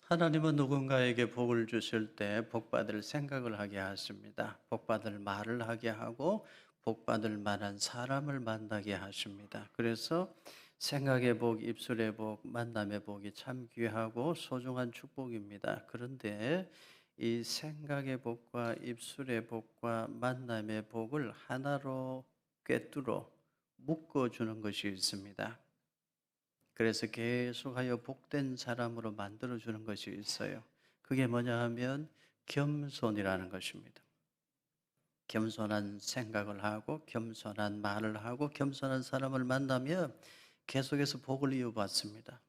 하나님은 누군가에게 복을 주실 때 복받을 생각을 하게 하십니다. 복받을 말을 하게 하고 복받을 만한 사람을 만나게 하십니다. 그래서 생각의 복, 입술의 복, 만남의 복이 참 귀하고 소중한 축복입니다. 그런데 이 생각의 복과 입술의 복과 만남의 복을 하나로 꿰뚫어 묶어주는 것이 있습니다. 그래서 계속하여 복된 사람으로 만들어주는 것이 있어요. 그게 뭐냐 하면 겸손이라는 것입니다. 겸손한 생각을 하고 겸손한 말을 하고 겸손한 사람을 만나면 계속해서 복을 이어받습니다.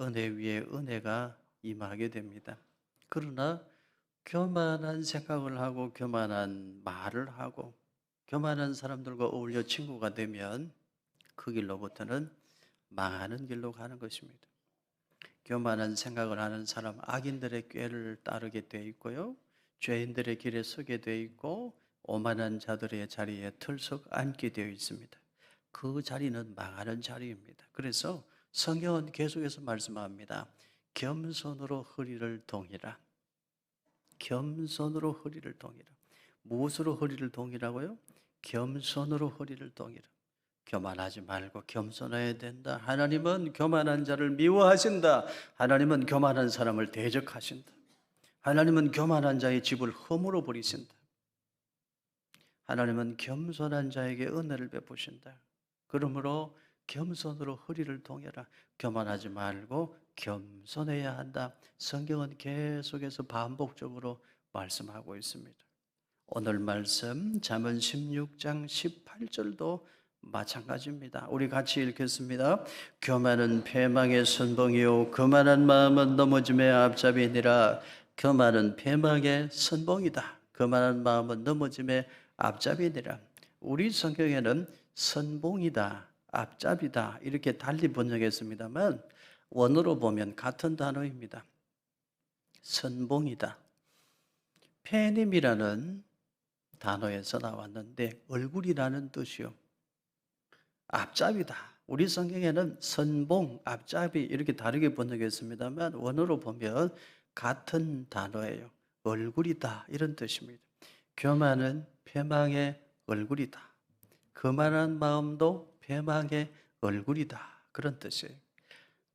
은혜 위에 은혜가 임하게 됩니다. 그러나 교만한 생각을 하고 교만한 말을 하고 교만한 사람들과 어울려 친구가 되면 그 길로부터는 망하는 길로 가는 것입니다. 교만한 생각을 하는 사람, 악인들의 꾀를 따르게 돼 있고요. 죄인들의 길에 서게 돼 있고 오만한 자들의 자리에 털썩 앉게 되어 있습니다. 그 자리는 망하는 자리입니다. 그래서 성경은 계속해서 말씀합니다. 겸손으로 허리를 동이라. 겸손으로 허리를 동이라. 무엇으로 허리를 동이라고요? 겸손으로 허리를 동이라. 교만하지 말고 겸손해야 된다. 하나님은 교만한 자를 미워하신다. 하나님은 교만한 사람을 대적하신다. 하나님은 교만한 자의 집을 허물어 버리신다. 하나님은 겸손한 자에게 은혜를 베푸신다. 그러므로 겸손으로 허리를 동여라. 교만하지 말고 겸손해야 한다. 성경은 계속해서 반복적으로 말씀하고 있습니다. 오늘 말씀 잠언 16장 18절도 마찬가지입니다. 우리 같이 읽겠습니다. 교만은 패망의 선봉이요 교만한 마음은 넘어짐의 앞잡이니라. 교만은 패망의 선봉이다. 교만한 마음은 넘어짐의 앞잡이니라. 우리 성경에는 선봉이다, 앞잡이다 이렇게 달리 번역했습니다만 원어로 보면 같은 단어입니다. 선봉이다. 패님이라는 단어에서 나왔는데 얼굴이라는 뜻이요. 앞잡이다. 우리 성경에는 선봉, 앞잡이 이렇게 다르게 번역했습니다만 원어로 보면 같은 단어예요. 얼굴이다 이런 뜻입니다. 교만은 패망의 얼굴이다. 거만한 마음도 패망의 얼굴이다 그런 뜻이에요.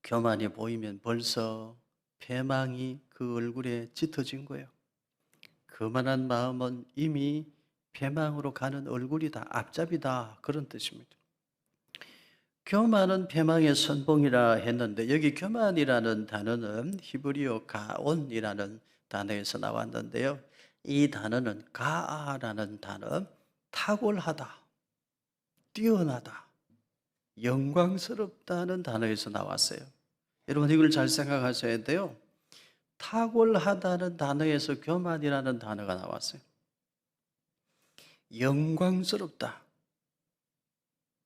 교만이 보이면 벌써 패망이 그 얼굴에 짙어진 거예요. 거만한 마음은 이미 패망으로 가는 얼굴이다, 앞잡이다 그런 뜻입니다. 교만은 패망의 선봉이라 했는데 여기 교만이라는 단어는 히브리어 가온이라는 단어에서 나왔는데요. 이 단어는 가아라는 단어, 탁월하다, 뛰어나다, 영광스럽다는 단어에서 나왔어요. 여러분 이걸 잘 생각하셔야 돼요. 탁월하다는 단어에서 교만이라는 단어가 나왔어요. 영광스럽다,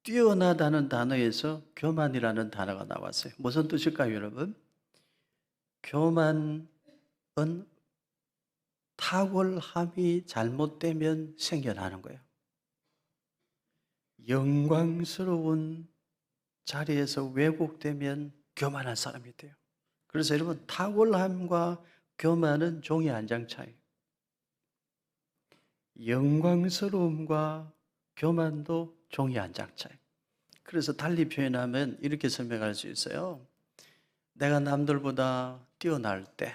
뛰어나다는 단어에서 교만이라는 단어가 나왔어요. 무슨 뜻일까요, 여러분? 교만은 탁월함이 잘못되면 생겨나는 거예요. 영광스러운 자리에서 왜곡되면 교만한 사람이 돼요. 그래서 여러분 탁월함과 교만은 종이 한 장 차이. 영광스러움과 교만도 종이 한 장 차이. 그래서 달리 표현하면 이렇게 설명할 수 있어요. 내가 남들보다 뛰어날 때,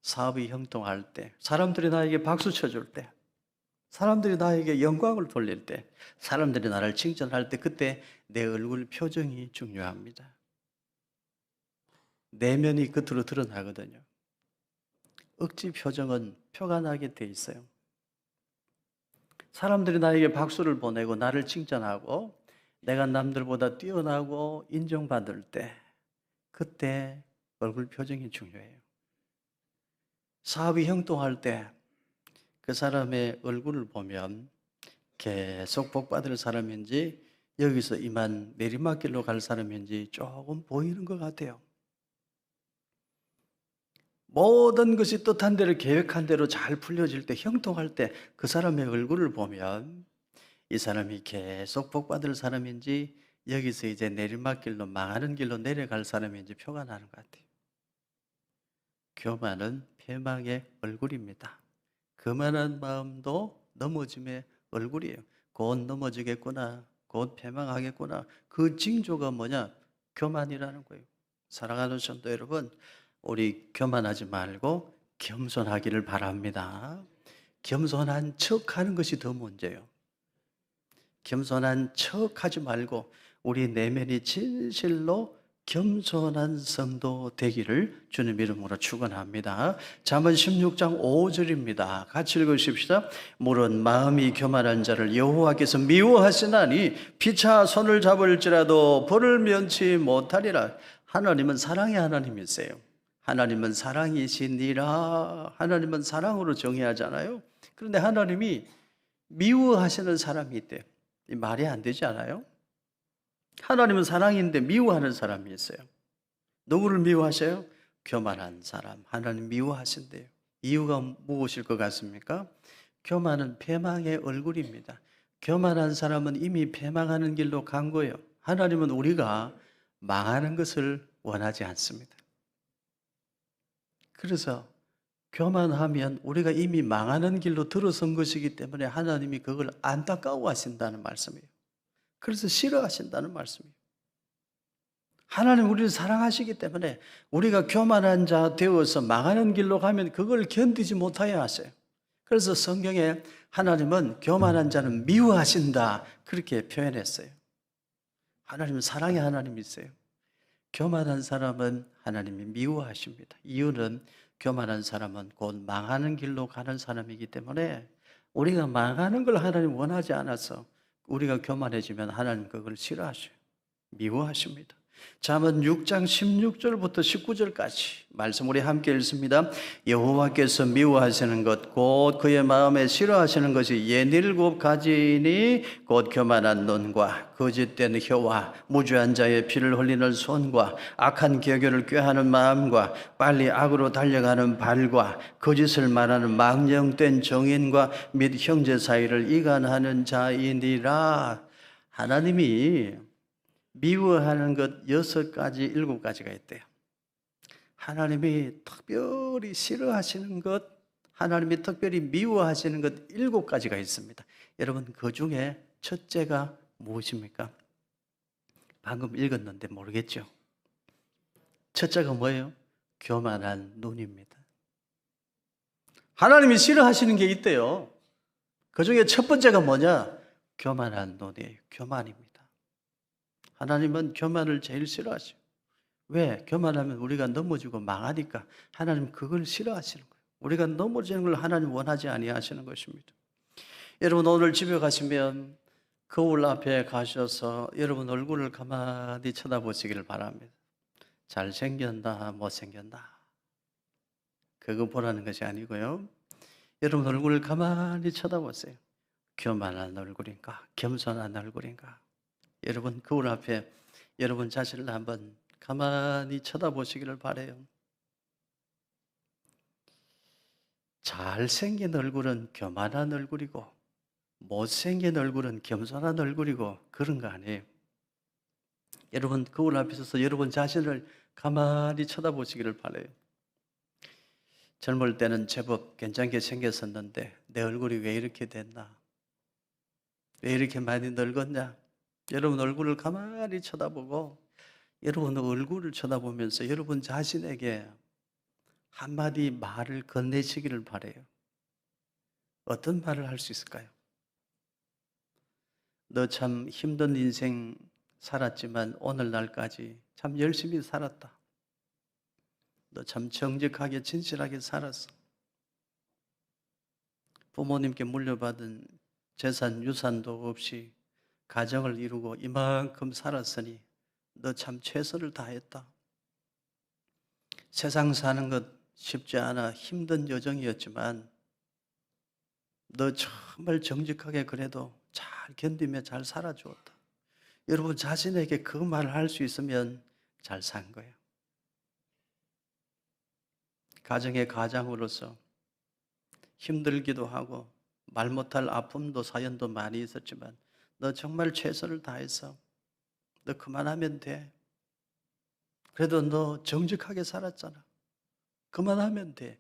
사업이 형통할 때, 사람들이 나에게 박수 쳐줄 때, 사람들이 나에게 영광을 돌릴 때, 사람들이 나를 칭찬할 때, 그때 내 얼굴 표정이 중요합니다. 내면이 겉으로 드러나거든요. 억지 표정은 표가 나게 돼 있어요. 사람들이 나에게 박수를 보내고 나를 칭찬하고 내가 남들보다 뛰어나고 인정받을 때 그때 얼굴 표정이 중요해요. 사업이 형통할 때 그 사람의 얼굴을 보면 계속 복받을 사람인지 여기서 이만 내리막길로 갈 사람인지 조금 보이는 것 같아요. 모든 것이 뜻한 대로 계획한 대로 잘 풀려질 때 형통할 때 그 사람의 얼굴을 보면 이 사람이 계속 복받을 사람인지 여기서 이제 내리막길로 망하는 길로 내려갈 사람인지 표가 나는 것 같아요. 교만은 패망의 얼굴입니다. 교만한 마음도 넘어짐의 얼굴이에요. 곧 넘어지겠구나, 곧 패망하겠구나. 그 징조가 뭐냐? 교만이라는 거예요. 사랑하는 성도 여러분, 우리 교만하지 말고 겸손하기를 바랍니다. 겸손한 척하는 것이 더 문제예요. 겸손한 척하지 말고 우리 내면이 진실로 겸손한 성도 되기를 주님 이름으로 축원합니다. 잠언 16장 5절입니다. 같이 읽으십시다. 물은 마음이 교만한 자를 여호와께서 미워하시나니 피차 손을 잡을지라도 벌을 면치 못하리라. 하나님은 사랑의 하나님이세요. 하나님은 사랑이시니라. 하나님은 사랑으로 정의하잖아요. 그런데 하나님이 미워하시는 사람이 있대요. 이 말이 안 되지 않아요? 하나님은 사랑인데 미워하는 사람이 있어요. 누구를 미워하셔요? 교만한 사람. 하나님 미워하신대요. 이유가 무엇일 것 같습니까? 교만은 패망의 얼굴입니다. 교만한 사람은 이미 패망하는 길로 간 거예요. 하나님은 우리가 망하는 것을 원하지 않습니다. 그래서 교만하면 우리가 이미 망하는 길로 들어선 것이기 때문에 하나님이 그걸 안타까워하신다는 말씀이에요. 그래서 싫어하신다는 말씀이에요. 하나님 우리를 사랑하시기 때문에 우리가 교만한 자 되어서 망하는 길로 가면 그걸 견디지 못하여 하세요. 그래서 성경에 하나님은 교만한 자는 미워하신다 그렇게 표현했어요. 하나님은 사랑의 하나님이세요. 교만한 사람은 하나님이 미워하십니다. 이유는 교만한 사람은 곧 망하는 길로 가는 사람이기 때문에 우리가 망하는 걸 하나님 원하지 않아서 우리가 교만해지면 하나님 그걸 싫어하셔요. 미워하십니다. 잠언 6장 16절부터 19절까지 말씀 우리 함께 읽습니다. 여호와께서 미워하시는 것 곧 그의 마음에 싫어하시는 것이 67가지니 곧 교만한 눈과 거짓된 혀와 무죄한 자의 피를 흘리는 손과 악한 계교를 꾀하는 마음과 빨리 악으로 달려가는 발과 거짓을 말하는 망령된 정인과 및 형제 사이를 이간하는 자이니라. 하나님이 미워하는 것 6가지, 7가지가 있대요. 하나님이 특별히 싫어하시는 것, 하나님이 특별히 미워하시는 것 7가지가 있습니다. 여러분, 그 중에 첫째가 무엇입니까? 방금 읽었는데 모르겠죠? 첫째가 뭐예요? 교만한 눈입니다. 하나님이 싫어하시는 게 있대요. 그 중에 첫 번째가 뭐냐? 교만한 눈이에요. 교만입니다. 하나님은 교만을 제일 싫어하셔요. 왜? 교만하면 우리가 넘어지고 망하니까 하나님 그걸 싫어하시는 거예요. 우리가 넘어지는 걸 하나님 원하지 아니하시는 것입니다. 여러분 오늘 집에 가시면 거울 앞에 가셔서 여러분 얼굴을 가만히 쳐다보시기를 바랍니다. 잘생겼나 못생겼나 그거 보라는 것이 아니고요. 여러분 얼굴을 가만히 쳐다보세요. 교만한 얼굴인가 겸손한 얼굴인가. 여러분 거울 앞에 여러분 자신을 한번 가만히 쳐다보시기를 바라요. 잘생긴 얼굴은 교만한 얼굴이고 못생긴 얼굴은 겸손한 얼굴이고 그런 거 아니에요. 여러분 거울 앞에 서서 여러분 자신을 가만히 쳐다보시기를 바라요. 젊을 때는 제법 괜찮게 생겼었는데 내 얼굴이 왜 이렇게 됐나? 왜 이렇게 많이 늙었냐? 여러분 얼굴을 가만히 쳐다보고 여러분 얼굴을 쳐다보면서 여러분 자신에게 한마디 말을 건네시기를 바라요. 어떤 말을 할 수 있을까요? 너 참 힘든 인생 살았지만 오늘날까지 참 열심히 살았다. 너 참 정직하게 진실하게 살았어. 부모님께 물려받은 재산 유산도 없이 가정을 이루고 이만큼 살았으니 너 참 최선을 다했다. 세상 사는 것 쉽지 않아 힘든 여정이었지만 너 정말 정직하게 그래도 잘 견디며 잘 살아주었다. 여러분 자신에게 그 말을 할 수 있으면 잘 산 거예요. 가정의 가장으로서 힘들기도 하고 말 못할 아픔도 사연도 많이 있었지만 너 정말 최선을 다해서 너 그만하면 돼. 그래도 너 정직하게 살았잖아. 그만하면 돼.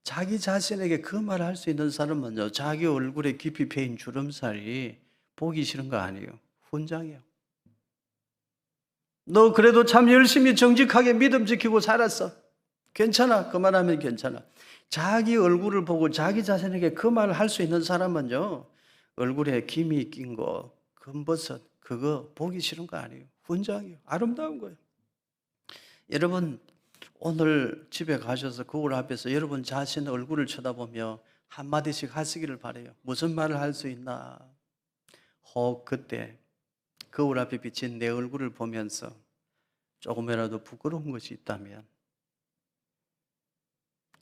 자기 자신에게 그 말을 할 수 있는 사람은요, 자기 얼굴에 깊이 패인 주름살이 보기 싫은 거 아니에요. 훈장이에요. 너 그래도 참 열심히 정직하게 믿음 지키고 살았어. 괜찮아. 그만하면 괜찮아. 자기 얼굴을 보고 자기 자신에게 그 말을 할 수 있는 사람은요, 얼굴에 김이 낀 거, 검버섯, 그거 보기 싫은 거 아니에요. 훈장이에요. 아름다운 거예요. 여러분, 오늘 집에 가셔서 거울 앞에서 여러분 자신 얼굴을 쳐다보며 한마디씩 하시기를 바라요. 무슨 말을 할 수 있나? 혹 그때 거울 앞에 비친 내 얼굴을 보면서 조금이라도 부끄러운 것이 있다면,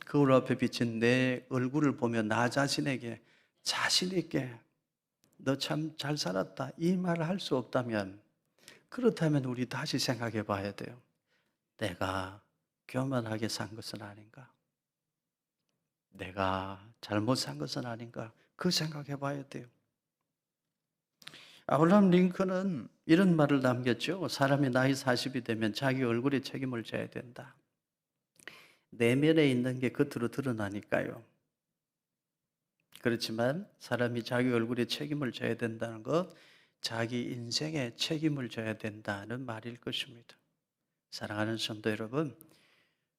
거울 앞에 비친 내 얼굴을 보며 나 자신에게 자신 있게 너 참 잘 살았다 이 말을 할 수 없다면, 그렇다면 우리 다시 생각해 봐야 돼요. 내가 교만하게 산 것은 아닌가? 내가 잘못 산 것은 아닌가? 그 생각해 봐야 돼요. 아브라함 링컨은 이런 말을 남겼죠. 사람이 나이 40이 되면 자기 얼굴에 책임을 져야 된다. 내면에 있는 게 겉으로 드러나니까요. 그렇지만 사람이 자기 얼굴에 책임을 져야 된다는 것, 자기 인생에 책임을 져야 된다는 말일 것입니다. 사랑하는 성도 여러분,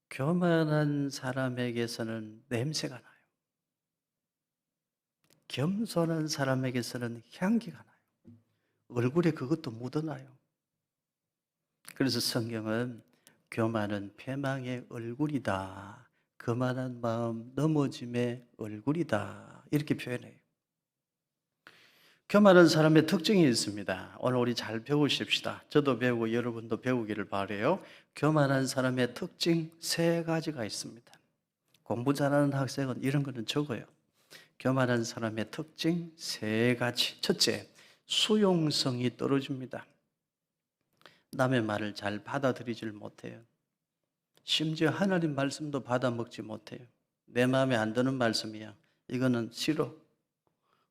교만한 사람에게서는 냄새가 나요. 겸손한 사람에게서는 향기가 나요. 얼굴에 그것도 묻어나요. 그래서 성경은 교만은 패망의 얼굴이다. 거만한 마음 넘어짐의 얼굴이다. 이렇게 표현해요. 교만한 사람의 특징이 있습니다. 오늘 우리 잘 배우십시다. 저도 배우고 여러분도 배우기를 바라요. 교만한 사람의 특징 3가지가 있습니다. 공부 잘하는 학생은 이런 거는 적어요. 교만한 사람의 특징 3가지. 첫째, 수용성이 떨어집니다. 남의 말을 잘 받아들이질 못해요. 심지어 하나님 말씀도 받아먹지 못해요. 내 마음에 안 드는 말씀이야. 이거는 싫어.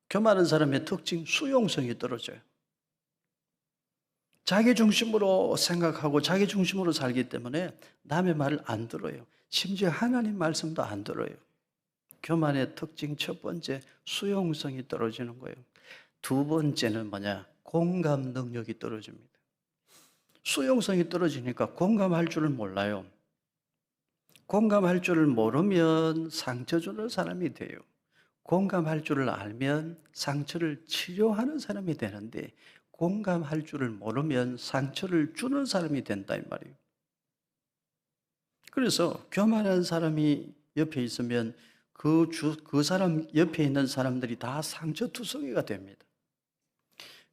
교만한 사람의 특징, 수용성이 떨어져요. 자기 중심으로 생각하고 자기 중심으로 살기 때문에 남의 말을 안 들어요. 심지어 하나님 말씀도 안 들어요. 교만의 특징 첫 번째, 수용성이 떨어지는 거예요. 두 번째는 뭐냐? 공감 능력이 떨어집니다. 수용성이 떨어지니까 공감할 줄을 몰라요. 공감할 줄을 모르면 상처 주는 사람이 돼요. 공감할 줄을 알면 상처를 치료하는 사람이 되는데, 공감할 줄을 모르면 상처를 주는 사람이 된다 이 말이에요. 그래서 교만한 사람이 옆에 있으면 그 사람 옆에 있는 사람들이 다 상처투성이가 됩니다.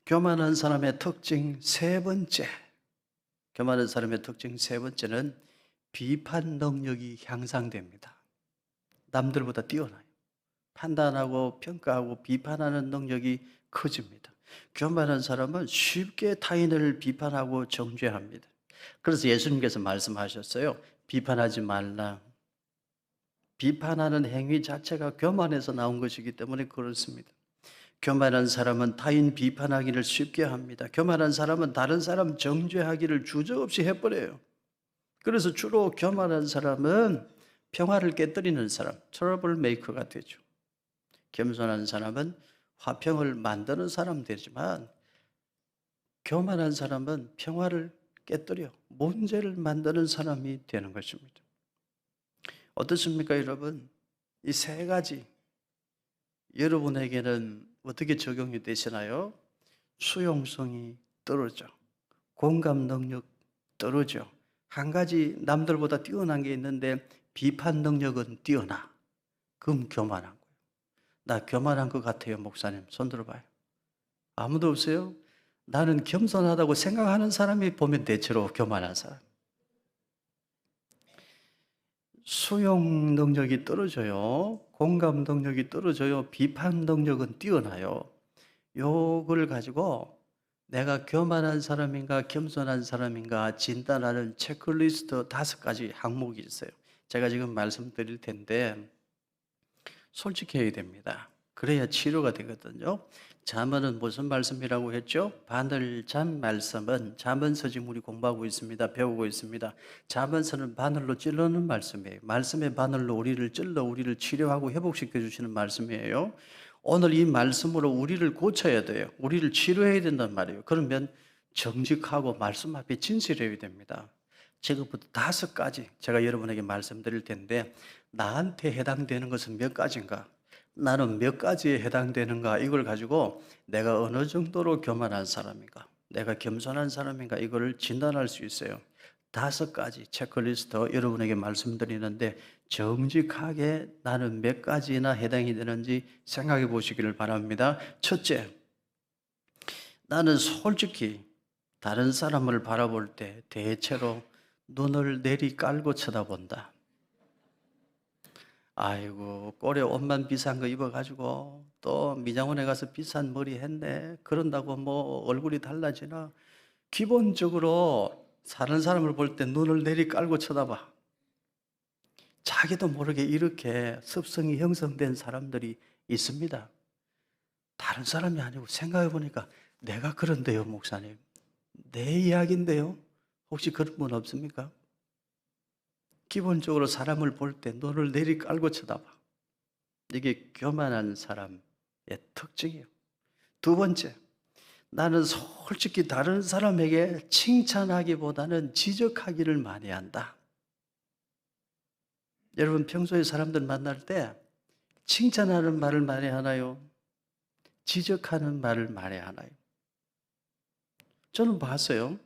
교만한 사람의 특징 3번째, 교만한 사람의 특징 3번째는 비판 능력이 향상됩니다. 남들보다 뛰어나요. 판단하고 평가하고 비판하는 능력이 커집니다. 교만한 사람은 쉽게 타인을 비판하고 정죄합니다. 그래서 예수님께서 말씀하셨어요. 비판하지 말라. 비판하는 행위 자체가 교만에서 나온 것이기 때문에 그렇습니다. 교만한 사람은 타인 비판하기를 쉽게 합니다. 교만한 사람은 다른 사람 정죄하기를 주저없이 해버려요. 그래서 주로 교만한 사람은 평화를 깨뜨리는 사람, 트러블 메이커가 되죠. 겸손한 사람은 화평을 만드는 사람 되지만, 교만한 사람은 평화를 깨뜨려 문제를 만드는 사람이 되는 것입니다. 어떻습니까, 여러분? 이 3가지 여러분에게는 어떻게 적용이 되시나요? 수용성이 떨어져, 공감 능력 떨어져. 한 가지 남들보다 뛰어난 게 있는데 비판 능력은 뛰어나. 그럼 교만한 거예요. 나 교만한 것 같아요, 목사님. 손 들어봐요. 아무도 없어요? 나는 겸손하다고 생각하는 사람이 보면 대체로 교만한 사람. 수용 능력이 떨어져요. 공감 능력이 떨어져요. 비판 능력은 뛰어나요. 요걸 가지고 내가 교만한 사람인가 겸손한 사람인가 진단하는 체크리스트 5가지 항목이 있어요. 제가 지금 말씀드릴 텐데 솔직해야 됩니다. 그래야 치료가 되거든요. 잠언은 무슨 말씀이라고 했죠? 바늘잠 말씀은 잠언서 지금 우리 공부하고 있습니다. 배우고 있습니다. 잠언서는 바늘로 찔러는 말씀이에요. 말씀의 바늘로 우리를 찔러 우리를 치료하고 회복시켜 주시는 말씀이에요. 오늘 이 말씀으로 우리를 고쳐야 돼요. 우리를 치료해야 된단 말이에요. 그러면 정직하고 말씀 앞에 진실해야 됩니다. 지금부터 5가지 제가 여러분에게 말씀드릴 텐데 나한테 해당되는 것은 몇 가지인가? 나는 몇 가지에 해당되는가? 이걸 가지고 내가 어느 정도로 교만한 사람인가? 내가 겸손한 사람인가? 이걸 진단할 수 있어요. 5가지 체크리스트 여러분에게 말씀드리는데 정직하게 나는 몇 가지나 해당이 되는지 생각해 보시기를 바랍니다. 첫째, 나는 솔직히 다른 사람을 바라볼 때 대체로 눈을 내리 깔고 쳐다본다. 아이고, 꼴에 옷만 비싼 거 입어가지고 또 미장원에 가서 비싼 머리 했네. 그런다고 뭐 얼굴이 달라지나? 기본적으로 사는 사람을 볼 때 눈을 내리 깔고 쳐다봐. 자기도 모르게 이렇게 습성이 형성된 사람들이 있습니다. 다른 사람이 아니고 생각해 보니까 내가 그런데요, 목사님. 내 이야기인데요. 혹시 그런 분 없습니까? 기본적으로 사람을 볼 때 눈을 내리 깔고 쳐다봐. 이게 교만한 사람의 특징이에요. 2번째, 나는 솔직히 다른 사람에게 칭찬하기보다는 지적하기를 많이 한다. 여러분 평소에 사람들 만날 때 칭찬하는 말을 많이 하나요? 지적하는 말을 많이 하나요? 저는 봤어요.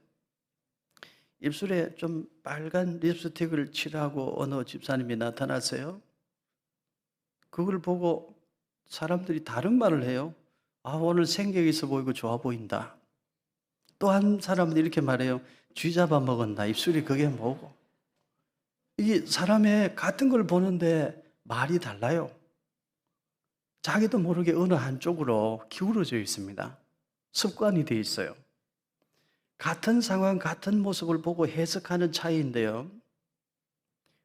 입술에 좀 빨간 립스틱을 칠하고 어느 집사님이 나타났어요. 그걸 보고 사람들이 다른 말을 해요. 아, 오늘 생격 있어 보이고 좋아 보인다. 또 한 사람은 이렇게 말해요. 쥐 잡아 먹었나? 입술이 그게 뭐고? 이게 사람의 같은 걸 보는데 말이 달라요. 자기도 모르게 어느 한쪽으로 기울어져 있습니다. 습관이 돼 있어요. 같은 상황, 같은 모습을 보고 해석하는 차이인데요.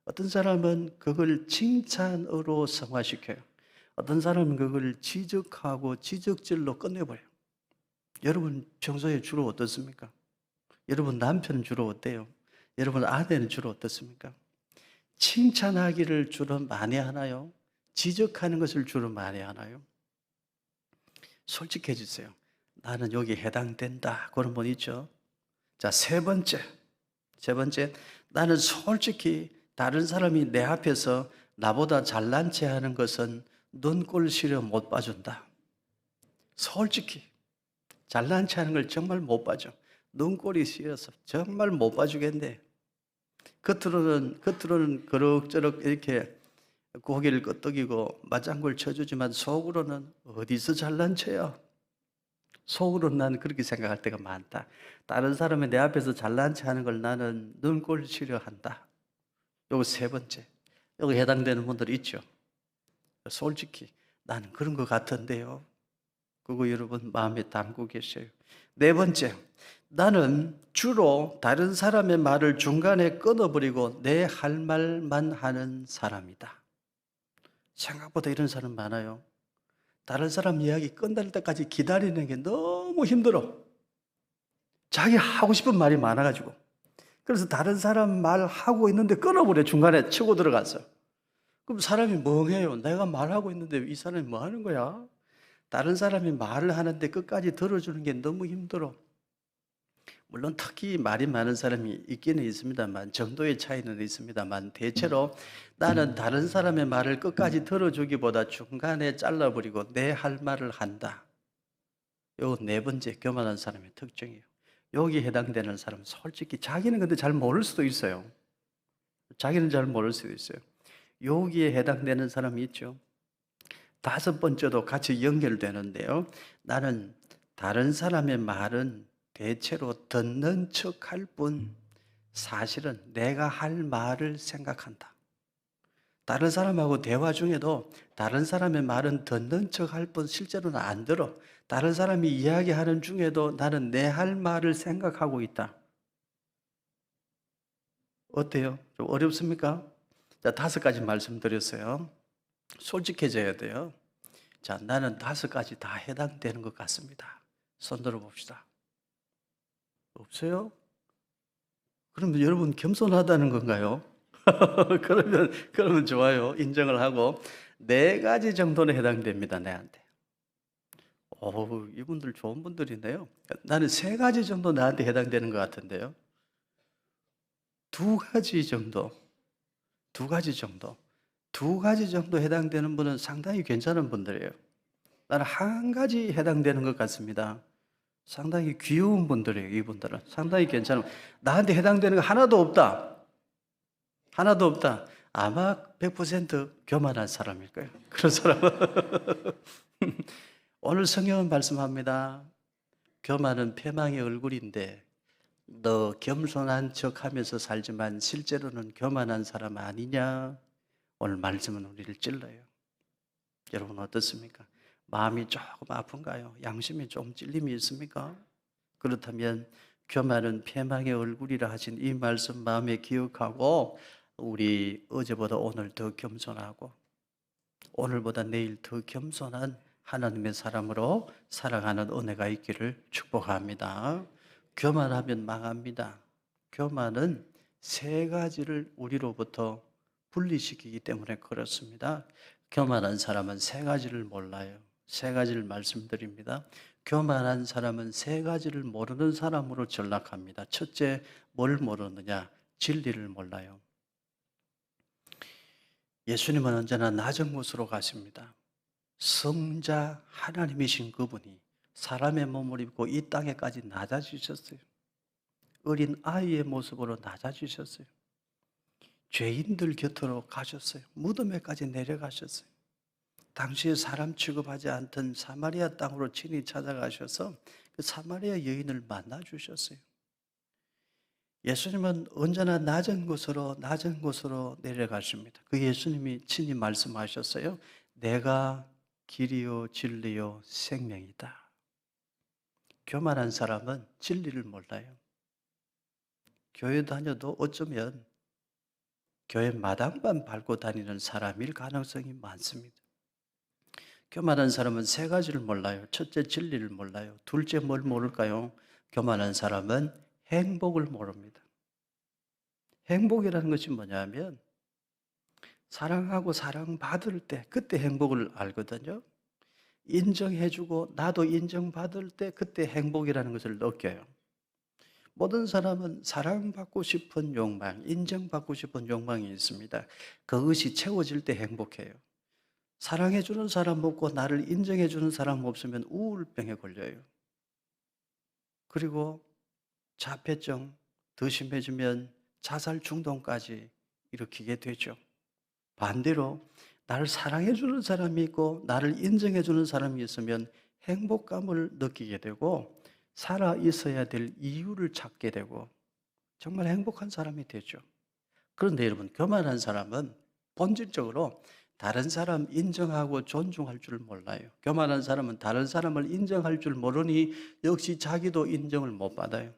어떤 사람은 그걸 칭찬으로 승화시켜요. 어떤 사람은 그걸 지적하고 지적질로 끝내버려요. 여러분 평소에 주로 어떻습니까? 여러분 남편은 주로 어때요? 여러분 아내는 주로 어떻습니까? 칭찬하기를 주로 많이 하나요? 지적하는 것을 주로 많이 하나요? 솔직해지세요. 나는 여기 해당된다. 그런 분 있죠? 자, 세 번째, 나는 솔직히 다른 사람이 내 앞에서 나보다 잘난 체 하는 것은 눈꼴 시려 못 봐준다. 솔직히 잘난 체 하는 걸 정말 못 봐줘. 눈꼴이 시려서 정말 못 봐주겠네. 겉으로는 그럭저럭 이렇게 고개를 끄덕이고 맞장구를 쳐주지만 속으로는 어디서 잘난 체야? 속으로는 나는 그렇게 생각할 때가 많다. 다른 사람이 내 앞에서 잘난 체 하는 걸 나는 눈꼴 시려한다. 요거 3번째. 여기 해당되는 분들 있죠? 솔직히 나는 그런 것 같은데요. 그거 여러분 마음에 담고 계셔요. 4번째, 나는 주로 다른 사람의 말을 중간에 끊어버리고 내 할 말만 하는 사람이다. 생각보다 이런 사람 많아요. 다른 사람 이야기 끝날 때까지 기다리는 게 너무 힘들어. 자기 하고 싶은 말이 많아가지고. 그래서 다른 사람 말하고 있는데 끊어버려. 중간에 치고 들어가서. 그럼 사람이 멍해요. 내가 말하고 있는데 이 사람이 뭐 하는 거야? 다른 사람이 말을 하는데 끝까지 들어주는 게 너무 힘들어. 물론 특히 말이 많은 사람이 있기는 있습니다만 정도의 차이는 있습니다만 대체로 나는 다른 사람의 말을 끝까지 들어주기보다 중간에 잘라버리고 내 할 말을 한다. 요 4번째 교만한 사람의 특징이에요. 여기 해당되는 사람은 솔직히 자기는 근데 잘 모를 수도 있어요. 자기는 잘 모를 수도 있어요. 여기에 해당되는 사람이 있죠. 5번째도 같이 연결되는데요. 나는 다른 사람의 말은 대체로 듣는 척할 뿐 사실은 내가 할 말을 생각한다. 다른 사람하고 대화 중에도 다른 사람의 말은 듣는 척할 뿐 실제로는 안 들어. 다른 사람이 이야기하는 중에도 나는 내 할 말을 생각하고 있다. 어때요? 좀 어렵습니까? 자, 5가지 말씀드렸어요. 솔직해져야 돼요. 자, 나는 5가지 다 해당되는 것 같습니다. 손 들어봅시다. 없어요? 그러면 여러분 겸손하다는 건가요? 그러면 좋아요. 인정을 하고 4가지 정도는 해당됩니다. 내한테. 이분들 좋은 분들이네요. 나는 3가지 정도 나한테 해당되는 것 같은데요. 2가지 정도, 2가지 정도, 2가지 정도 해당되는 분은 상당히 괜찮은 분들이에요. 나는 1가지 해당되는 것 같습니다. 상당히 귀여운 분들이에요. 이분들은 상당히 괜찮은, 나한테 해당되는 거 하나도 없다. 하나도 없다. 아마 100% 교만한 사람일 거예요. 그런 사람은 오늘 성경은 말씀합니다. 교만은 패망의 얼굴인데 너 겸손한 척하면서 살지만 실제로는 교만한 사람 아니냐? 오늘 말씀은 우리를 찔러요. 여러분 어떻습니까? 마음이 조금 아픈가요? 양심에 좀 찔림이 있습니까? 그렇다면 교만은 패망의 얼굴이라 하신 이 말씀 마음에 기억하고 우리 어제보다 오늘 더 겸손하고 오늘보다 내일 더 겸손한 하나님의 사람으로 살아가는 은혜가 있기를 축복합니다. 교만하면 망합니다. 교만은 3가지를 우리로부터 분리시키기 때문에 그렇습니다. 교만한 사람은 3가지를 몰라요. 3가지를 말씀드립니다. 교만한 사람은 3가지를 모르는 사람으로 전락합니다. 첫째, 뭘 모르느냐? 진리를 몰라요. 예수님은 언제나 낮은 곳으로 가십니다. 성자 하나님이신 그분이 사람의 몸을 입고 이 땅에까지 낮아지셨어요. 어린 아이의 모습으로 낮아지셨어요. 죄인들 곁으로 가셨어요. 무덤에까지 내려가셨어요. 당시에 사람 취급하지 않던 사마리아 땅으로 친히 찾아가셔서 그 사마리아 여인을 만나 주셨어요. 예수님은 언제나 낮은 곳으로 내려가십니다. 그 예수님이 친히 말씀하셨어요. 내가 길이요 진리요 생명이다. 교만한 사람은 진리를 몰라요. 교회 다녀도 어쩌면 교회 마당만 밟고 다니는 사람일 가능성이 많습니다. 교만한 사람은 3가지를 몰라요. 첫째, 진리를 몰라요. 둘째, 뭘 모를까요? 교만한 사람은 행복을 모릅니다. 행복이라는 것이 뭐냐면 사랑하고 사랑받을 때 그때 행복을 알거든요. 인정해주고 나도 인정받을 때 그때 행복이라는 것을 느껴요. 모든 사람은 사랑받고 싶은 욕망, 인정받고 싶은 욕망이 있습니다. 그것이 채워질 때 행복해요. 사랑해주는 사람 없고 나를 인정해주는 사람 없으면 우울병에 걸려요. 그리고 자폐증 더 심해지면 자살 충동까지 일으키게 되죠. 반대로 나를 사랑해주는 사람이 있고 나를 인정해주는 사람이 있으면 행복감을 느끼게 되고 살아 있어야 될 이유를 찾게 되고 정말 행복한 사람이 되죠. 그런데 여러분, 교만한 사람은 본질적으로 다른 사람 인정하고 존중할 줄 몰라요. 교만한 사람은 다른 사람을 인정할 줄 모르니 역시 자기도 인정을 못 받아요.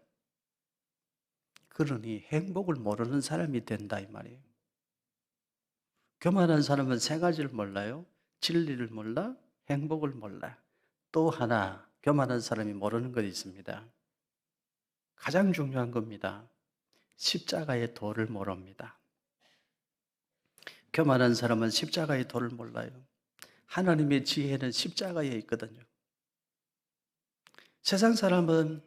그러니 행복을 모르는 사람이 된다 이 말이에요. 교만한 사람은 3가지를 몰라요. 진리를 몰라, 행복을 몰라. 또 하나 교만한 사람이 모르는 것이 있습니다. 가장 중요한 겁니다. 십자가의 도를 모릅니다. 교만한 사람은 십자가의 도를 몰라요. 하나님의 지혜는 십자가에 있거든요. 세상 사람은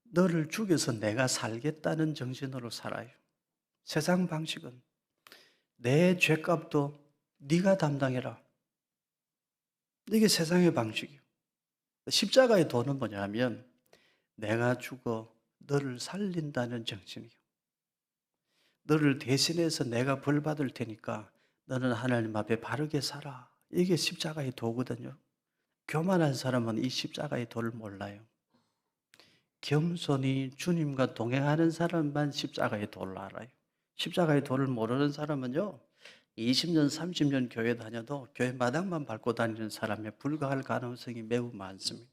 너를 죽여서 내가 살겠다는 정신으로 살아요. 세상 방식은 내 죄값도 네가 담당해라. 이게 세상의 방식이에요. 십자가의 도는 뭐냐면 내가 죽어 너를 살린다는 정신이에요. 너를 대신해서 내가 벌 받을 테니까 너는 하나님 앞에 바르게 살아. 이게 십자가의 도거든요. 교만한 사람은 이 십자가의 도를 몰라요. 겸손히 주님과 동행하는 사람만 십자가의 도를 알아요. 십자가의 도를 모르는 사람은요, 20년, 30년 교회 다녀도 교회 마당만 밟고 다니는 사람에 불과할 가능성이 매우 많습니다.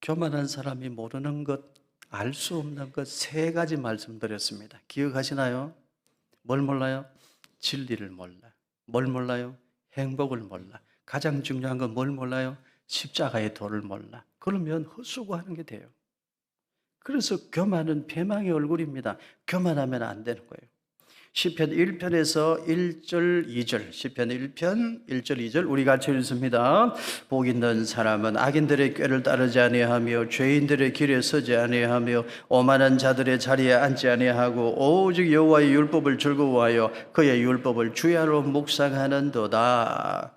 교만한 사람이 모르는 것, 알 수 없는 것 3가지 말씀드렸습니다. 기억하시나요? 뭘 몰라요? 진리를 몰라. 뭘 몰라요? 행복을 몰라. 가장 중요한 건 뭘 몰라요? 십자가의 도를 몰라. 그러면 헛수고하는 게 돼요. 그래서 교만은 패망의 얼굴입니다. 교만하면 안 되는 거예요. 시편 1편에서 1절 2절, 시편 1편 1절 2절 우리 같이 읽습니다. 복 있는 사람은 악인들의 꾀를 따르지 아니하며 죄인들의 길에 서지 아니하며 오만한 자들의 자리에 앉지 아니하고 오직 여호와의 율법을 즐거워하여 그의 율법을 주야로 묵상하는도다.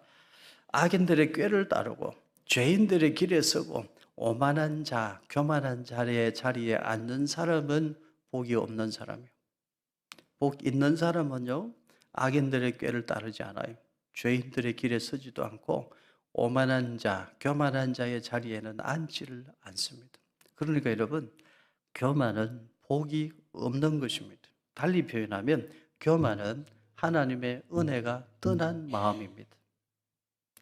악인들의 꾀를 따르고 죄인들의 길에 서고 오만한 자, 교만한 자리에 앉는 사람은 복이 없는 사람이에요. 복 있는 사람은요, 악인들의 꾀를 따르지 않아요. 죄인들의 길에 서지도 않고 오만한 자, 교만한 자의 자리에는 앉지를 않습니다. 그러니까 여러분, 교만은 복이 없는 것입니다. 달리 표현하면 교만은 하나님의 은혜가 떠난 마음입니다.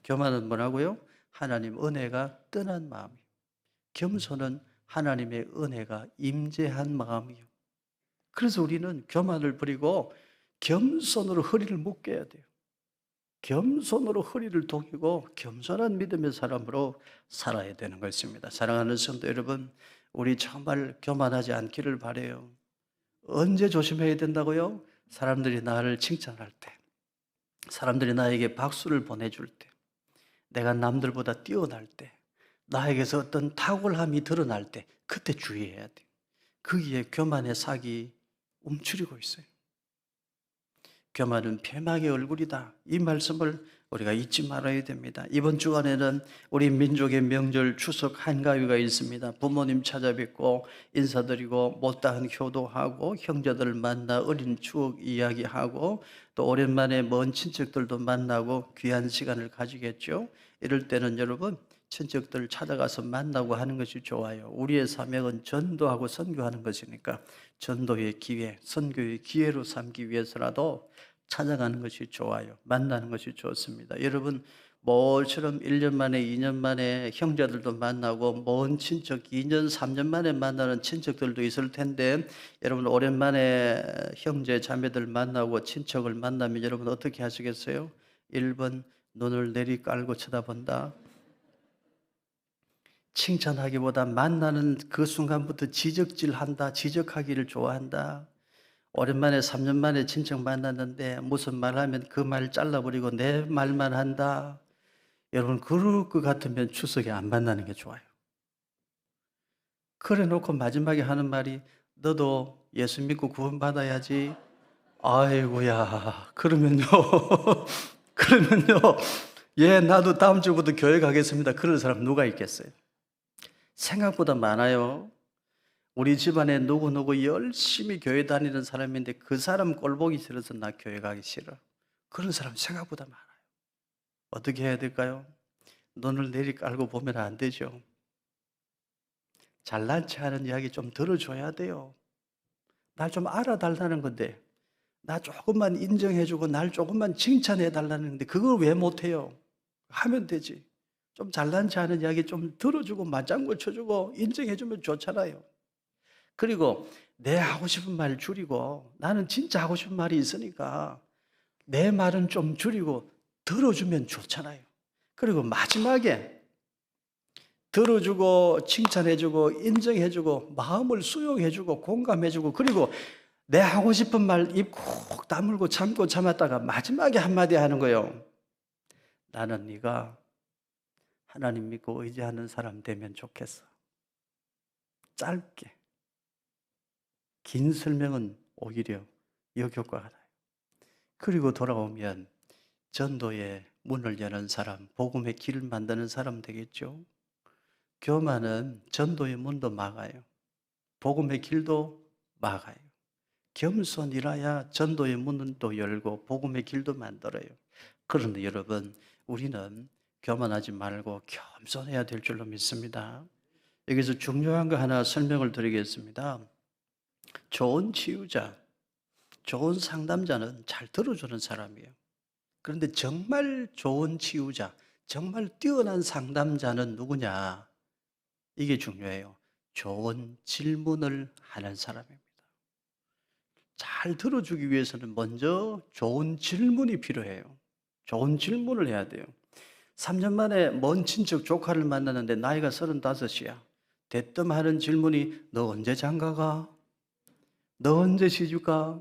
교만은 뭐라고요? 하나님 은혜가 떠난 마음이에요. 겸손은 하나님의 은혜가 임재한 마음이에요. 그래서 우리는 교만을 버리고 겸손으로 허리를 묶어야 돼요. 겸손으로 허리를 동이고 겸손한 믿음의 사람으로 살아야 되는 것입니다. 사랑하는 성도 여러분, 우리 정말 교만하지 않기를 바라요. 언제 조심해야 된다고요? 사람들이 나를 칭찬할 때, 사람들이 나에게 박수를 보내줄 때, 내가 남들보다 뛰어날 때, 나에게서 어떤 탁월함이 드러날 때, 그때 주의해야 돼요. 거기에 교만의 삭이 움츠리고 있어요. 교만은 패망의 얼굴이다. 이 말씀을 우리가 잊지 말아야 됩니다. 이번 주간에는 우리 민족의 명절 추석 한가위가 있습니다. 부모님 찾아뵙고 인사드리고 못다한 효도하고 형제들을 만나 어린 추억 이야기하고 또 오랜만에 먼 친척들도 만나고 귀한 시간을 가지겠죠. 이럴 때는 여러분 친척들 찾아가서 만나고 하는 것이 좋아요. 우리의 사명은 전도하고 선교하는 것이니까 전도의 기회, 선교의 기회로 삼기 위해서라도 찾아가는 것이 좋아요. 만나는 것이 좋습니다. 여러분 뭐처럼 1년 만에 2년 만에 형제들도 만나고 먼 친척 2년 3년 만에 만나는 친척들도 있을 텐데 여러분 오랜만에 형제 자매들 만나고 친척을 만나면 여러분 어떻게 하시겠어요? 1번 눈을 내리 깔고 쳐다본다. 칭찬하기보다 만나는 그 순간부터 지적질한다. 지적하기를 좋아한다. 오랜만에 3년 만에 친척 만났는데 무슨 말하면 그 말 잘라버리고 내 말만 한다. 여러분 그럴 것 같으면 추석에 안 만나는 게 좋아요. 그래 놓고 마지막에 하는 말이 너도 예수 믿고 구원받아야지. 아이고야 그러면요. 그러면요. 예 나도 다음 주부터 교회 가겠습니다. 그럴 사람 누가 있겠어요? 생각보다 많아요. 우리 집안에 누구누구 열심히 교회 다니는 사람인데 그 사람 꼴보기 싫어서 나 교회 가기 싫어. 그런 사람 생각보다 많아요. 어떻게 해야 될까요? 눈을 내리 깔고 보면 안 되죠. 잘난 체 하는 이야기 좀 들어줘야 돼요. 날 좀 알아달라는 건데 나 조금만 인정해주고 날 조금만 칭찬해달라는 건데 그걸 왜 못해요? 하면 되지. 좀 잘난 체 하는 이야기 좀 들어주고 맞장구 쳐주고 인정해주면 좋잖아요. 그리고 내 하고 싶은 말 줄이고 나는 진짜 하고 싶은 말이 있으니까 내 말은 좀 줄이고 들어주면 좋잖아요. 그리고 마지막에 들어주고 칭찬해주고 인정해주고 마음을 수용해주고 공감해주고 그리고 내 하고 싶은 말 입 콕 다물고 참고 참았다가 마지막에 한마디 하는 거예요. 나는 네가 하나님 믿고 의지하는 사람 되면 좋겠어. 짧게. 긴 설명은 오히려 역효과가 나요. 그리고 돌아오면 전도의 문을 여는 사람, 복음의 길을 만드는 사람 되겠죠. 교만은 전도의 문도 막아요. 복음의 길도 막아요. 겸손이라야 전도의 문은 또 열고 복음의 길도 만들어요. 그런데 여러분, 우리는 교만하지 말고 겸손해야 될 줄로 믿습니다. 여기서 중요한 거 하나 설명을 드리겠습니다. 좋은 치유자, 좋은 상담자는 잘 들어주는 사람이에요. 그런데 정말 좋은 치유자, 정말 뛰어난 상담자는 누구냐? 이게 중요해요. 좋은 질문을 하는 사람입니다. 잘 들어주기 위해서는 먼저 좋은 질문이 필요해요. 좋은 질문을 해야 돼요. 3년 만에 먼 친척 조카를 만났는데 나이가 35이야. 대뜸 하는 질문이 너 언제 장가가? 너 언제 시집가?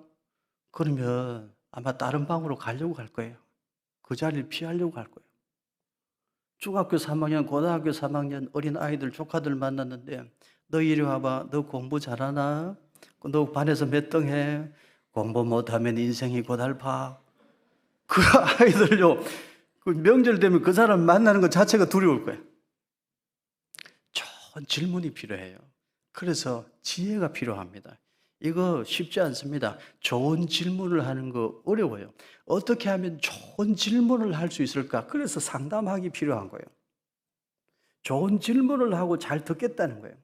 그러면 아마 다른 방으로 가려고 할 거예요. 그 자리를 피하려고 할 거예요. 중학교 3학년, 고등학교 3학년 어린 아이들 조카들 만났는데 너 이리 와봐. 너 공부 잘하나? 너 반에서 몇 등 해? 공부 못하면 인생이 고달파. 그 아이들요. 그 명절 되면 그 사람 만나는 것 자체가 두려울 거예요. 좋은 질문이 필요해요. 그래서 지혜가 필요합니다. 이거 쉽지 않습니다. 좋은 질문을 하는 거 어려워요. 어떻게 하면 좋은 질문을 할 수 있을까? 그래서 상담하기 필요한 거예요. 좋은 질문을 하고 잘 듣겠다는 거예요.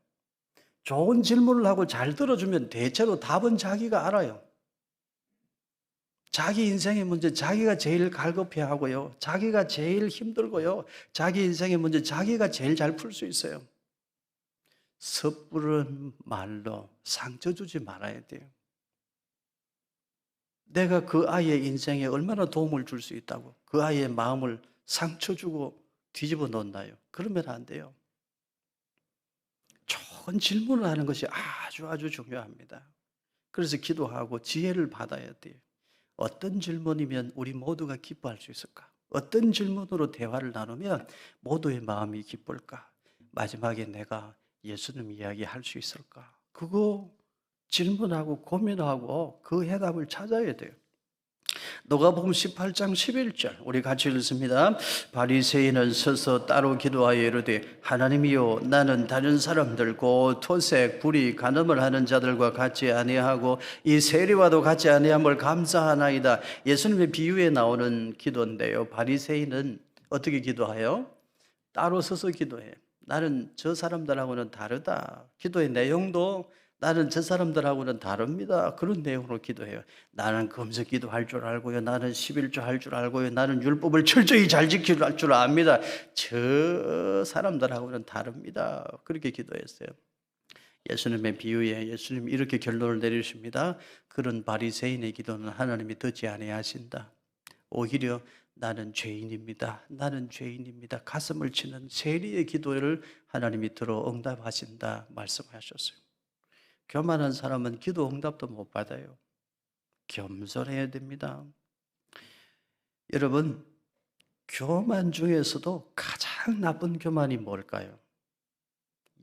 좋은 질문을 하고 잘 들어주면 대체로 답은 자기가 알아요. 자기 인생의 문제 자기가 제일 갈급해하고요. 자기가 제일 힘들고요. 자기 인생의 문제 자기가 제일 잘 풀 수 있어요. 섣부른 말로 상처 주지 말아야 돼요. 내가 그 아이의 인생에 얼마나 도움을 줄 수 있다고 그 아이의 마음을 상처 주고 뒤집어 놓나요? 그러면 안 돼요. 좋은 질문을 하는 것이 아주 중요합니다. 그래서 기도하고 지혜를 받아야 돼요. 어떤 질문이면 우리 모두가 기뻐할 수 있을까? 어떤 질문으로 대화를 나누면 모두의 마음이 기쁠까? 마지막에 내가 예수님 이야기 할 수 있을까? 그거 질문하고 고민하고 그 해답을 찾아야 돼요. 누가복음 18장 11절 우리 같이 읽습니다. 바리새인은 서서 따로 기도하여 이르되 하나님이여 나는 다른 사람들 곧 토색, 불의, 간음을 하는 자들과 같이 아니하고 이 세리와도 같이 아니함을 감사하나이다. 예수님의 비유에 나오는 기도인데요. 바리새인은 어떻게 기도해요? 따로 서서 기도해. 나는 저 사람들하고는 다르다. 기도의 내용도 나는 저 사람들하고는 다릅니다. 그런 내용으로 기도해요. 나는 금식 기도할 줄 알고요. 나는 11조 할 줄 알고요. 나는 율법을 철저히 잘 지킬 줄 압니다. 저 사람들하고는 다릅니다. 그렇게 기도했어요. 예수님의 비유에 예수님이 이렇게 결론을 내리십니다. 그런 바리새인의 기도는 하나님이 듣지 아니하신다. 오히려 나는 죄인입니다. 나는 죄인입니다. 가슴을 치는 세리의 기도를 하나님이 들어 응답하신다 말씀하셨어요. 교만한 사람은 기도 응답도 못 받아요. 겸손해야 됩니다. 여러분, 교만 중에서도 가장 나쁜 교만이 뭘까요?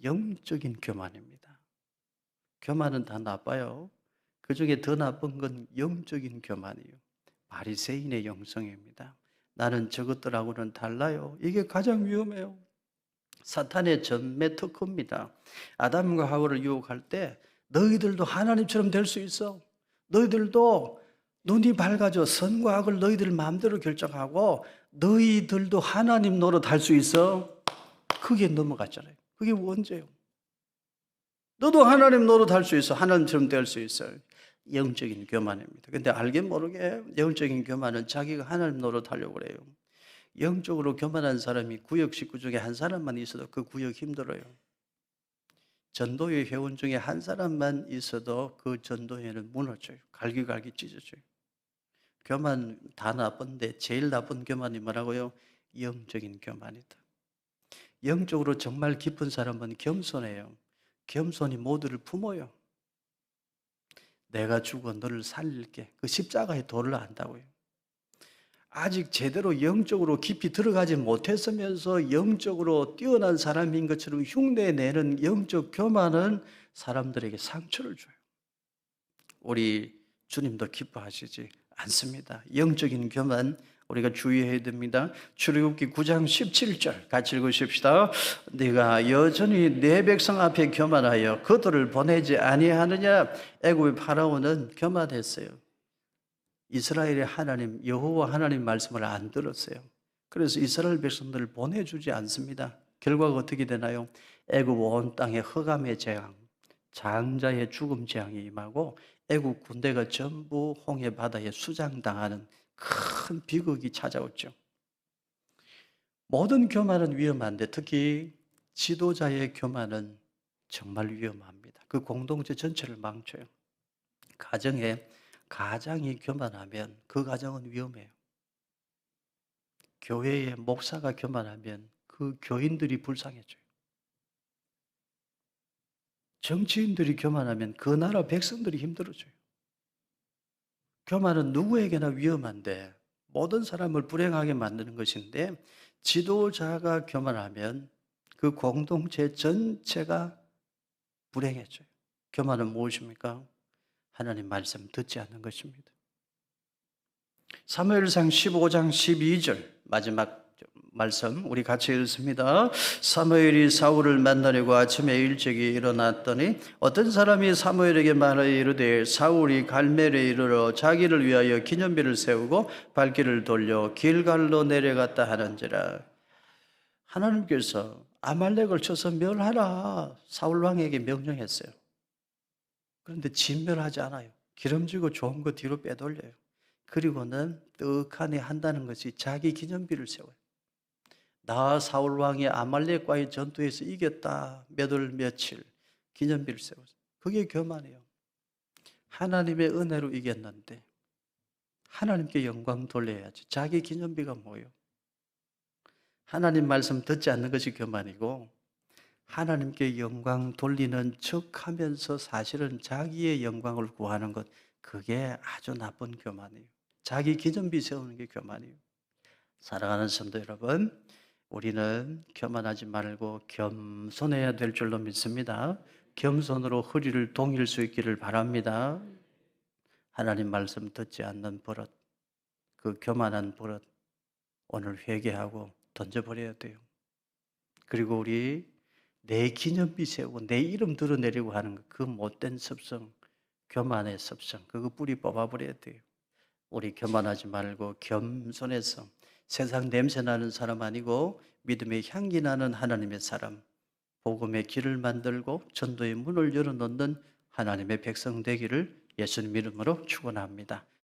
영적인 교만입니다. 교만은 다 나빠요. 그 중에 더 나쁜 건 영적인 교만이에요. 바리새인의 영성입니다. 나는 저것들하고는 달라요. 이게 가장 위험해요. 사탄의 전매 특허입니다. 아담과 하와를 유혹할 때 너희들도 하나님처럼 될 수 있어. 너희들도 눈이 밝아져 선과 악을 너희들 마음대로 결정하고 너희들도 하나님 노릇할 수 있어. 그게 넘어갔잖아요. 그게 원죄예요. 너도 하나님 노릇할 수 있어. 하나님처럼 될 수 있어요. 영적인 교만입니다. 근데 알게 모르게 영적인 교만은 자기가 하나님 노릇하려고 그래요. 영적으로 교만한 사람이 구역 식구 중에 한 사람만 있어도 그 구역 힘들어요. 전도회 회원 중에 한 사람만 있어도 그 전도회는 무너져요. 갈기갈기 찢어져요. 교만 다 나쁜데 제일 나쁜 교만이 뭐라고요? 영적인 교만이다. 영적으로 정말 깊은 사람은 겸손해요. 겸손이 모두를 품어요. 내가 죽어 너를 살릴게. 그 십자가의 도를 안다고요. 아직 제대로 영적으로 깊이 들어가지 못했으면서 영적으로 뛰어난 사람인 것처럼 흉내내는 영적 교만은 사람들에게 상처를 줘요. 우리 주님도 기뻐하시지 않습니다. 영적인 교만 우리가 주의해야 됩니다. 출애굽기 9장 17절 같이 읽으십시다. 네가 여전히 내 백성 앞에 교만하여 그들을 보내지 아니하느냐. 애굽의 파라오는 교만했어요. 이스라엘의 하나님 여호와 하나님 말씀을 안 들었어요. 그래서 이스라엘 백성들을 보내주지 않습니다. 결과가 어떻게 되나요? 애굽 온 땅에 흑암의 재앙, 장자의 죽음 재앙이 임하고 애굽 군대가 전부 홍해 바다에 수장당하는 큰 비극이 찾아왔죠. 모든 교만은 위험한데 특히 지도자의 교만은 정말 위험합니다. 그 공동체 전체를 망쳐요. 가정이 교만하면 그 가정은 위험해요. 교회의 목사가 교만하면 그 교인들이 불쌍해져요. 정치인들이 교만하면 그 나라 백성들이 힘들어져요. 교만은 누구에게나 위험한데 모든 사람을 불행하게 만드는 것인데 지도자가 교만하면 그 공동체 전체가 불행해져요. 교만은 무엇입니까? 하나님 말씀 듣지 않는 것입니다. 사무엘상 15장 12절 마지막 말씀 우리 같이 읽습니다. 사무엘이 사울을 만나려고 아침에 일찍이 일어났더니 어떤 사람이 사무엘에게 말하여 이르되 사울이 갈멜에 이르러 자기를 위하여 기념비를 세우고 발길을 돌려 길갈로 내려갔다 하는지라. 하나님께서 아말렉을 쳐서 멸하라 사울 왕에게 명령했어요. 그런데 진멸하지 않아요. 기름지고 좋은 거 뒤로 빼돌려요. 그리고는 떡하니 한다는 것이 자기 기념비를 세워요. 나 사울왕이 아말렉과의 전투에서 이겼다. 몇 월 며칠 기념비를 세웠어요. 그게 교만이에요. 하나님의 은혜로 이겼는데 하나님께 영광 돌려야지. 자기 기념비가 뭐예요? 하나님 말씀 듣지 않는 것이 교만이고 하나님께 영광 돌리는 척하면서 사실은 자기의 영광을 구하는 것 그게 아주 나쁜 교만이에요. 자기 기념비 세우는 게 교만이에요. 사랑하는 성도 여러분, 우리는 교만하지 말고 겸손해야 될 줄로 믿습니다. 겸손으로 허리를 동일 수 있기를 바랍니다. 하나님 말씀 듣지 않는 버릇, 그 교만한 버릇 오늘 회개하고 던져버려야 돼요. 그리고 우리 내 기념비 세우고 내 이름 드러내려고 하는 그 못된 습성, 교만의 습성, 그거 뿌리 뽑아버려야 돼요. 우리 교만하지 말고 겸손해서 세상 냄새 나는 사람 아니고 믿음의 향기 나는 하나님의 사람, 복음의 길을 만들고 전도의 문을 열어놓는 하나님의 백성 되기를 예수님 이름으로 축원합니다.